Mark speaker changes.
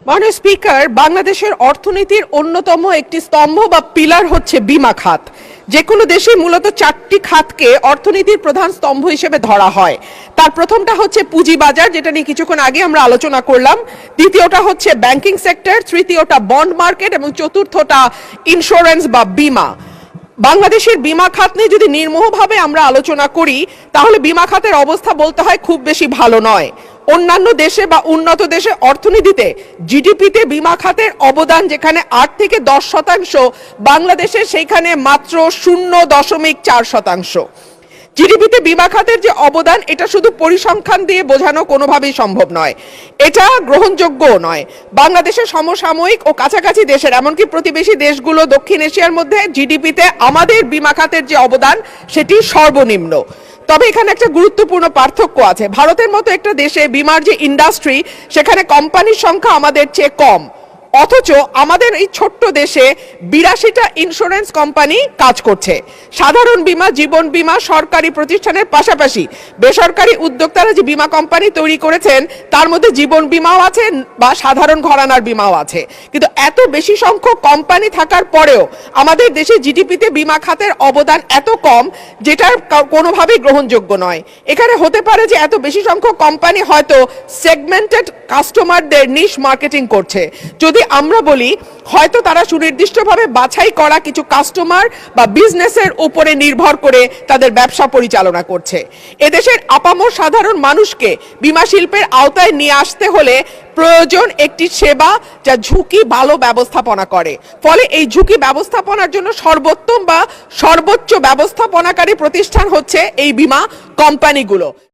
Speaker 1: মাননীয় স্পিকার, বাংলাদেশের অর্থনীতির অন্যতম একটি স্তম্ভ বা পিলার হচ্ছে বীমা খাত। যে কোনো দেশে মূলত চারটি খাতকে অর্থনীতির প্রধান স্তম্ভ হিসেবে ধরা হয়। তার প্রথমটা হচ্ছে পুঁজিবাজার, যেটা নিয়ে কিছুক্ষণ আগে আমরা আলোচনা করলাম। দ্বিতীয়টা হচ্ছে ব্যাংকিং সেক্টর, তৃতীয়টা বন্ড মার্কেট এবং চতুর্থটা ইন্স্যুরেন্স বা বীমা। বাংলাদেশের বীমা খাত নিয়ে যদি নির্মোহভাবে আমরা আলোচনা করি, তাহলে বীমা খাতের অবস্থা বলতে হয় খুব বেশি ভালো নয়। অন্যান্য দেশে বা উন্নত দেশে অর্থনীতিতে জিডিপিতে বীমা খাতের অবদান যেখানে 8 থেকে 10%, বাংলাদেশে সেইখানে মাত্র 0.4%। জিডিপিতে বীমা খাতের যে অবদান, এটা শুধু পরিসংখ্যান দিয়ে বোঝানো কোনোভাবেই সম্ভব নয়, এটা গ্রহণযোগ্যও নয়। বাংলাদেশের সমসাময়িক ও কাছাকাছি দেশের, এমনকি প্রতিবেশী দেশগুলো দক্ষিণ এশিয়ার মধ্যে জিডিপিতে আমাদের বীমা খাতের যে অবদান সেটি সর্বনিম্ন। তবে এখানে একটা গুরুত্বপূর্ণ পার্থক্য আছে। ভারতের মতো একটা দেশে বীমার যে ইন্ডাস্ট্রি, সেখানে কোম্পানির সংখ্যা আমাদের চেয়ে কম, অথচ আমাদের এই ছোট্ট দেশে 82টা ইন্স্যুরেন্স কোম্পানি কাজ করছে। সাধারণ বীমা, জীবন বীমা সরকারি প্রতিষ্ঠানের পাশাপাশি বেসরকারি উদ্যোক্তারা যে বীমা কোম্পানি তৈরি করেছেন, তার মধ্যে জীবন বীমাও আছে বা সাধারণ ঘরানার বীমাও আছে। কিন্তু এত বেশি সংখ্যক কোম্পানি থাকার পরেও আমাদের দেশে জিডিপিতে বীমা খাতের অবদান এত কম, যেটার কোনোভাবেই গ্রহণযোগ্য নয়। এখানে হতে পারে যে এত বেশি সংখ্যক কোম্পানি হয়তো সেগমেন্টেড কাস্টমারদের নিশ মার্কেটিং করছে। যদি আমরা বলি, হয়তো তারা সুনির্দিষ্টভাবে বাছাই করা কিছু কাস্টমার বা বিজনেসের উপরে নির্ভর করে তাদের ব্যবসা পরিচালনা করছে। এদেশের আপামর সাধারণ মানুষকে বীমা শিল্পের আওতায় নিয়ে আসতে হলে প্রয়োজন একটি সেবা যা ঝুঁকি ভালো ব্যবস্থাপনা করে। ফলে এই ঝুঁকি ব্যবস্থাপনার জন্য সর্বোত্তম বা সর্বোচ্চ ব্যবস্থাপনাকারী প্রতিষ্ঠান হচ্ছে এই বীমা কোম্পানিগুলো।